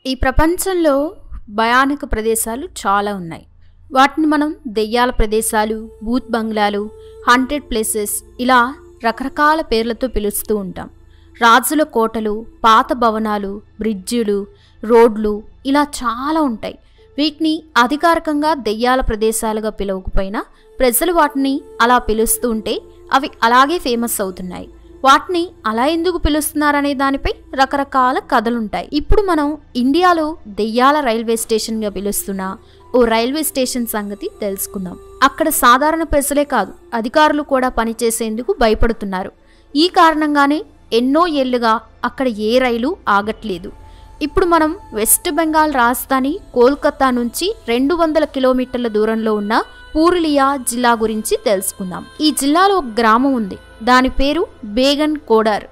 ఈ ప్రపంచంలో భయానక ప్రదేశాలు చాలా ఉన్నాయి. వాటిని మనం దెయ్యాల ప్రదేశాలు, భూత్ బంగ్లాలు, హాంటెడ్ ప్లేసెస్ ఇలా రకరకాల పేర్లతో పిలుస్తూ ఉంటాం. రాజుల కోటలు, పాత భవనాలు, బ్రిడ్జిలు, రోడ్లు ఇలా చాలా ఉంటాయి. వీటిని అధికారికంగా దెయ్యాల ప్రదేశాలుగా పిలవకపోయినా ప్రజలు వాటిని అలా పిలుస్తూ ఉంటే అవి అలాగే ఫేమస్ అవుతున్నాయి. వాటిని అలా ఎందుకు పిలుస్తున్నారనే దానిపై రకరకాల కథలుంటాయి. ఇప్పుడు మనం ఇండియాలో దెయ్యాల రైల్వే స్టేషన్గా పిలుస్తున్న ఓ రైల్వే స్టేషన్ సంగతి తెలుసుకుందాం. అక్కడ సాధారణ ప్రజలే కాదు, అధికారులు కూడా పనిచేసేందుకు భయపడుతున్నారు. ఈ కారణంగానే ఎన్నో ఏళ్లుగా అక్కడ ఏ రైలు ఆగట్లేదు. ఇప్పుడు మనం వెస్ట్ బెంగాల్ రాజధాని కోల్కతా నుంచి 200 కిలోమీటర్ల దూరంలో ఉన్న పూరులియా జిల్లా గురించి తెలుసుకుందాం. ఈ జిల్లాలో ఒక గ్రామం ఉంది. దాని పేరు బేగన్ కోడార్.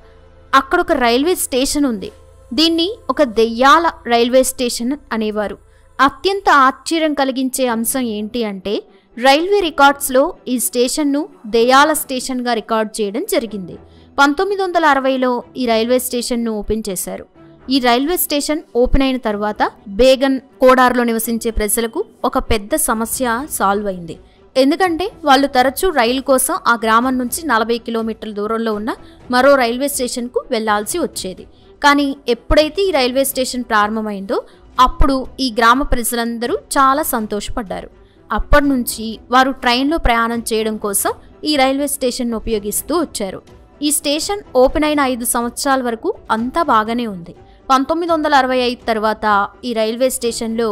అక్కడ ఒక రైల్వే స్టేషన్ ఉంది. దీన్ని ఒక దెయ్యాల రైల్వే స్టేషన్ అనేవారు. అత్యంత ఆశ్చర్యం కలిగించే అంశం ఏంటి అంటే రైల్వే రికార్డ్స్లో ఈ స్టేషన్ను దెయ్యాల స్టేషన్గా రికార్డ్ చేయడం జరిగింది. 1960లో ఈ రైల్వే స్టేషన్ను ఓపెన్ చేశారు. ఈ రైల్వే స్టేషన్ ఓపెన్ అయిన తర్వాత బేగన్ కోడార్లో నివసించే ప్రజలకు ఒక పెద్ద సమస్య సాల్వ్ అయింది. ఎందుకంటే వాళ్ళు తరచూ రైలు కోసం ఆ గ్రామం నుంచి 40 కిలోమీటర్ల దూరంలో ఉన్న మరో రైల్వే స్టేషన్కు వెళ్లాల్సి వచ్చేది. కానీ ఎప్పుడైతే ఈ రైల్వే స్టేషన్ ప్రారంభమైందో అప్పుడు ఈ గ్రామ ప్రజలందరూ చాలా సంతోషపడ్డారు. అప్పటి నుంచి వారు ట్రైన్లో ప్రయాణం చేయడం కోసం ఈ రైల్వే స్టేషన్ను ఉపయోగిస్తూ వచ్చారు. ఈ స్టేషన్ ఓపెన్ అయిన 5 సంవత్సరాల వరకు అంతా బాగానే ఉంది. 1965 తర్వాత ఈ రైల్వే స్టేషన్లో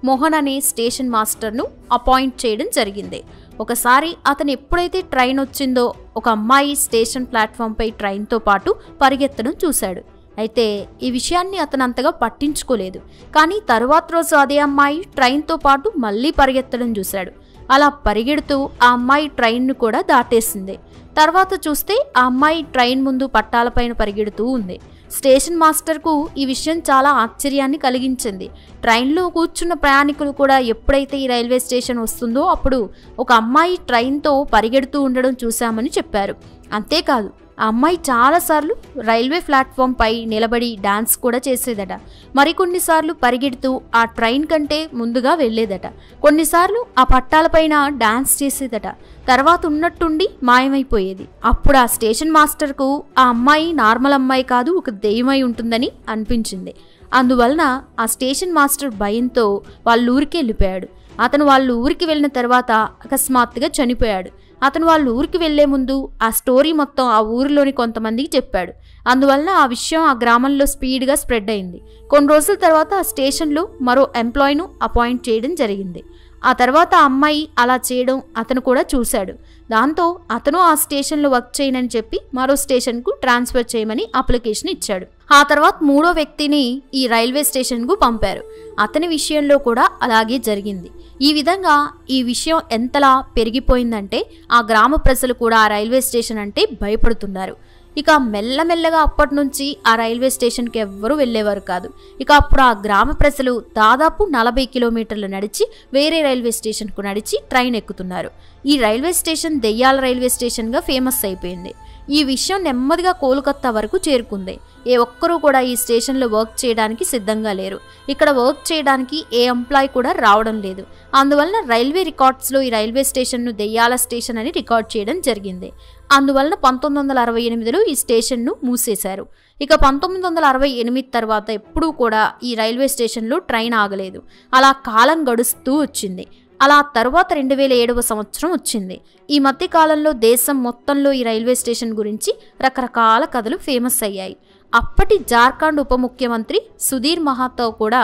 మోహన్ అనే స్టేషన్ మాస్టర్ను అపాయింట్ చేయడం జరిగింది. ఒకసారి అతను ఎప్పుడైతే ట్రైన్ వచ్చిందో ఒక అమ్మాయి స్టేషన్ ప్లాట్ఫామ్పై ట్రైన్తో పాటు పరిగెత్తడం చూశాడు. అయితే ఈ విషయాన్ని అతను అంతగా పట్టించుకోలేదు. కానీ తర్వాత రోజు అదే అమ్మాయి ట్రైన్తో పాటు మళ్ళీ పరిగెత్తడం చూశాడు. అలా పరిగెడుతూ ఆ అమ్మాయి ట్రైన్ను కూడా దాటేసింది. తర్వాత చూస్తే ఆ అమ్మాయి ట్రైన్ ముందు పట్టాలపైన పరిగెడుతూ ఉంది. స్టేషన్ మాస్టర్కు ఈ విషయం చాలా ఆశ్చర్యాన్ని కలిగించింది. ట్రైన్లో కూర్చున్న ప్రయాణికులు కూడా ఎప్పుడైతే ఈ రైల్వే స్టేషన్ వస్తుందో అప్పుడు ఒక అమ్మాయి ట్రైన్తో పరిగెడుతూ ఉండడం చూశామని చెప్పారు. అంతేకాదు ఆ అమ్మాయి చాలాసార్లు రైల్వే ప్లాట్ఫామ్ పై నిలబడి డాన్స్ కూడా చేసేదట. మరికొన్నిసార్లు పరిగెడుతూ ఆ ట్రైన్ కంటే ముందుగా వెళ్లేదట. కొన్నిసార్లు ఆ పట్టాలపైన డాన్స్ చేసేదట. తర్వాత ఉన్నట్టుండి మాయమైపోయేది. అప్పుడు ఆ స్టేషన్ మాస్టర్కు ఆ అమ్మాయి నార్మల్ అమ్మాయి కాదు, ఒక దెయ్యమై ఉంటుందని అనిపించింది. అందువలన ఆ స్టేషన్ మాస్టర్ భయంతో వాళ్ళ ఊరికి వెళ్ళిపోయాడు. అతను వాళ్ళ ఊరికి వెళ్ళిన తర్వాత అకస్మాత్తుగా చనిపోయాడు. అతను వాళ్ళ ఊరికి వెళ్లే ముందు ఆ స్టోరీ మొత్తం ఆ ఊరిలోని కొంతమందికి చెప్పాడు. అందువలన ఆ విషయం ఆ గ్రామంలో స్పీడ్గా స్ప్రెడ్ అయింది. కొన్ని రోజుల తర్వాత ఆ స్టేషన్లో మరో ఎంప్లాయీను అపాయింట్ చేయడం జరిగింది. ఆ తర్వాత ఆ అమ్మాయి అలా చేయడం అతను కూడా చూశాడు. దాంతో అతను ఆ స్టేషన్లో వర్క్ చేయనని చెప్పి మరో స్టేషన్కు ట్రాన్స్ఫర్ చేయమని అప్లికేషన్ ఇచ్చాడు. ఆ తర్వాత 3వ వ్యక్తిని ఈ రైల్వే స్టేషన్కు పంపారు. అతని విషయంలో కూడా అలాగే జరిగింది. ఈ విధంగా ఈ విషయం ఎంతలా పెరిగిపోయిందంటే ఆ గ్రామ ప్రజలు కూడా ఆ రైల్వే స్టేషన్ అంటే భయపడుతున్నారు. ఇక మెల్లమెల్లగా అప్పటి నుంచి ఆ రైల్వే స్టేషన్కి ఎవ్వరూ వెళ్ళేవారు కాదు. ఇక అప్పుడు ఆ గ్రామ ప్రజలు దాదాపు 40 కిలోమీటర్లు నడిచి వేరే రైల్వే స్టేషన్కు నడిచి ట్రైన్ ఎక్కుతున్నారు. ఈ రైల్వే స్టేషన్ దెయ్యాల రైల్వే స్టేషన్గా ఫేమస్ అయిపోయింది. ఈ విషయం నెమ్మదిగా కోల్కతా వరకు చేరుకుంది. ఏ ఒక్కరూ కూడా ఈ స్టేషన్లో వర్క్ చేయడానికి సిద్ధంగా లేరు. ఇక్కడ వర్క్ చేయడానికి ఏ ఎంప్లాయీ కూడా రావడం లేదు. అందువలన రైల్వే రికార్డ్స్లో ఈ రైల్వే స్టేషన్ను దెయ్యాల స్టేషన్ అని రికార్డ్ చేయడం జరిగింది. అందువలన 1968లో ఈ స్టేషన్ను మూసేశారు. ఇక 1968 తర్వాత ఎప్పుడూ కూడా ఈ రైల్వే స్టేషన్లో ట్రైన్ ఆగలేదు. అలా కాలం గడుస్తూ వచ్చింది. అలా తర్వాత 2007వ సంవత్సరం వచ్చింది. ఈ మధ్య కాలంలో దేశం మొత్తంలో ఈ రైల్వే స్టేషన్ గురించి రకరకాల కథలు ఫేమస్ అయ్యాయి. అప్పటి జార్ఖండ్ ఉప ముఖ్యమంత్రి సుధీర్ మహాతో కూడా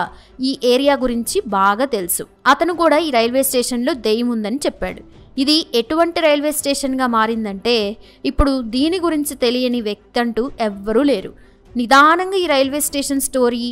ఈ ఏరియా గురించి బాగా తెలుసు. అతను కూడా ఈ రైల్వే స్టేషన్లో దెయ్యం ఉందని చెప్పాడు. ఇది ఎటువంటి రైల్వే స్టేషన్గా మారిందంటే ఇప్పుడు దీని గురించి తెలియని వ్యక్తి అంటూ ఎవ్వరూ లేరు. నిదానంగా ఈ railway station story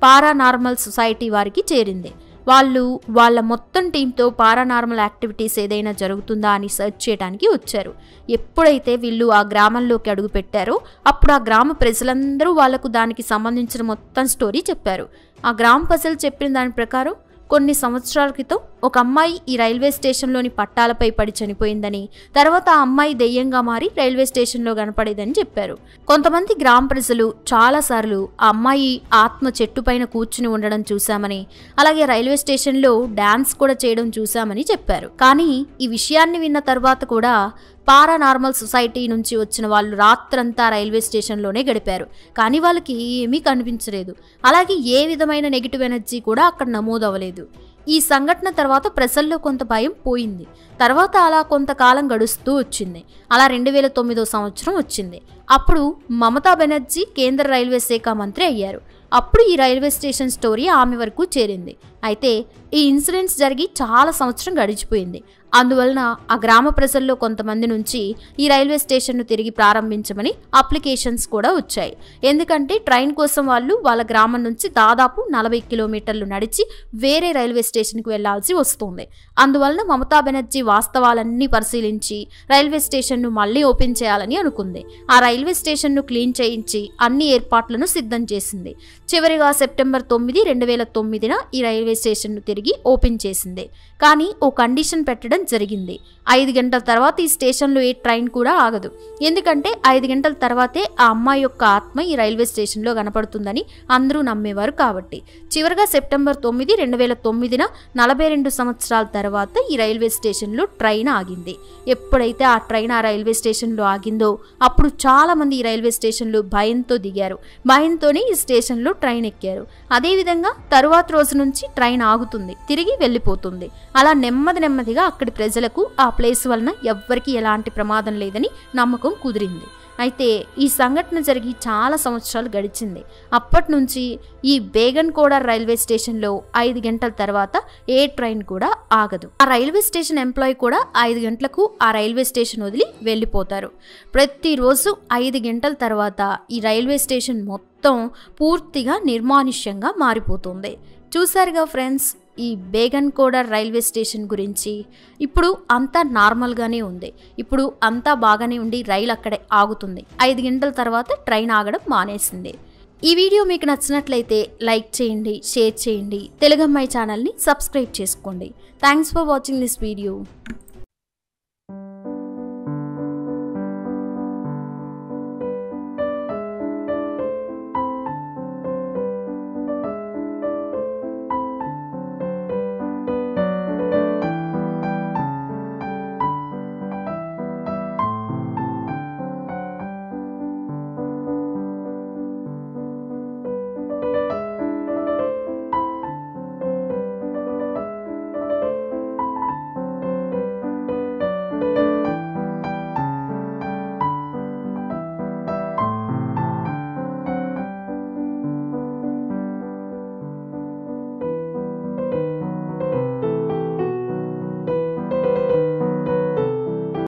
paranormal society వారికి చేరింది. వాళ్ళు వాళ్ళ మొత్తం టీంతో పారానార్మల్ యాక్టివిటీస్ ఏదైనా జరుగుతుందా అని సెర్చ్ చేయడానికి వచ్చారు. ఎప్పుడైతే వీళ్ళు ఆ గ్రామంలోకి అడుగు పెట్టారో అప్పుడు ఆ గ్రామ ప్రజలందరూ వాళ్లకు దానికి సంబంధించిన మొత్తం స్టోరీ చెప్పారు. ఆ గ్రామ ప్రజలు చెప్పిన దాని ప్రకారం కొన్ని సంవత్సరాల క్రితం ఒక అమ్మాయి ఈ రైల్వే స్టేషన్లోని పట్టాలపై పడి చనిపోయిందని, తర్వాత ఆ అమ్మాయి దెయ్యంగా మారి రైల్వే స్టేషన్లో కనపడేదని చెప్పారు. కొంతమంది గ్రామ ప్రజలు చాలాసార్లు ఆ అమ్మాయి ఆత్మ చెట్టు పైన కూర్చుని ఉండడం చూశామని, అలాగే రైల్వే స్టేషన్లో డాన్స్ కూడా చేయడం చూశామని చెప్పారు. కానీ ఈ విషయాన్ని విన్న తర్వాత కూడా పారానార్మల్ సొసైటీ నుంచి వచ్చిన వాళ్ళు రాత్రంతా రైల్వే స్టేషన్లోనే గడిపారు. కానీ వాళ్ళకి ఏమీ కనిపించలేదు. అలాగే ఏ విధమైన నెగిటివ్ ఎనర్జీ కూడా అక్కడ నమోదవ్వలేదు. ఈ సంఘటన తర్వాత ప్రజల్లో కొంత భయం పోయింది. తర్వాత అలా కొంతకాలం గడుస్తూ వచ్చింది. అలా 2009 సంవత్సరం వచ్చింది. అప్పుడు మమతా బెనర్జీ కేంద్ర రైల్వే శాఖ మంత్రి అయ్యారు. అప్పుడు ఈ రైల్వే స్టేషన్ స్టోరీ ఆమె వరకు చేరింది. అయితే ఈ ఇన్సిడెంట్స్ జరిగి చాలా సంవత్సరం గడిచిపోయింది. అందువలన ఆ గ్రామ ప్రజల్లో కొంతమంది నుంచి ఈ రైల్వే స్టేషన్ను తిరిగి ప్రారంభించమని అప్లికేషన్స్ కూడా వచ్చాయి. ఎందుకంటే ట్రైన్ కోసం వాళ్ళు వాళ్ళ గ్రామం నుంచి దాదాపు 40 కిలోమీటర్లు నడిచి వేరే రైల్వే స్టేషన్కి వెళ్లాల్సి వస్తుంది. అందువలన మమతా బెనర్జీ వాస్తవాలన్నీ పరిశీలించి రైల్వే స్టేషన్ను మళ్లీ ఓపెన్ చేయాలని అనుకుంది. ఆ రైల్వే స్టేషన్ను క్లీన్ చేయించి అన్ని ఏర్పాట్లను సిద్ధం చేసింది. చివరిగా సెప్టెంబర్ 9, 2009న ఈ రైల్వే స్టేషన్ను తిరిగి ఓపెన్ చేసింది. కానీ ఓ కండిషన్ పెట్టడం జరిగింది. 5 గంటల తర్వాత ఈ స్టేషన్లో ఏ ట్రైన్ కూడా ఆగదు. ఎందుకంటే 5 గంటల తర్వాతే ఆ అమ్మాయి యొక్క ఆత్మ ఈ రైల్వే స్టేషన్లో కనపడుతుందని అందరూ నమ్మేవారు. కాబట్టి చివరిగా సెప్టెంబర్ 9, 2009న 42 సంవత్సరాల తర్వాత ఈ రైల్వే స్టేషన్లో ట్రైన్ ఆగింది. ఎప్పుడైతే ఆ ట్రైన్ ఆ రైల్వే స్టేషన్లో ఆగిందో అప్పుడు చాలా మంది ఈ రైల్వే స్టేషన్లో భయంతో దిగారు. భయంతోనే ఈ స్టేషన్లో ట్రైన్ ఎక్కారు. అదేవిధంగా తరువాత రోజు నుంచి ట్రైన్ ఆగుతుంది, తిరిగి వెళ్ళిపోతుంది. అలా నెమ్మదిగా అక్కడి ప్రజలకు ఆ ప్లేస్ వలన ఎవ్వరికీ ఎలాంటి ప్రమాదం లేదని నమ్మకం కుదిరింది. అయితే ఈ సంఘటన జరిగి చాలా సంవత్సరాలు గడిచింది. అప్పటి నుంచి ఈ బేగన్కోడ రైల్వే స్టేషన్లో 5 గంటల తర్వాత ఏ ట్రైన్ కూడా ఆగదు. ఆ రైల్వే స్టేషన్ ఎంప్లాయీ కూడా 5 గంటలకు ఆ రైల్వే స్టేషన్ వదిలి వెళ్ళిపోతారు. ప్రతిరోజు 5 గంటల తర్వాత ఈ రైల్వే స్టేషన్ మొత్తం పూర్తిగా నిర్మానుష్యంగా మారిపోతుంది. చూసారుగా ఫ్రెండ్స్ ఈ బేగన్కోడ రైల్వే స్టేషన్ గురించి. ఇప్పుడు అంతా నార్మల్గానే ఉంది. ఇప్పుడు అంతా బాగానే ఉండి రైలు అక్కడే ఆగుతుంది. 5 గంటల తర్వాత ట్రైన్ ఆగడం మానేసింది. ఈ వీడియో మీకు నచ్చినట్లయితే లైక్ చేయండి, షేర్ చేయండి, తెలుగమ్మాయి ఛానల్ని సబ్స్క్రైబ్ చేసుకోండి. Thanks for watching this video.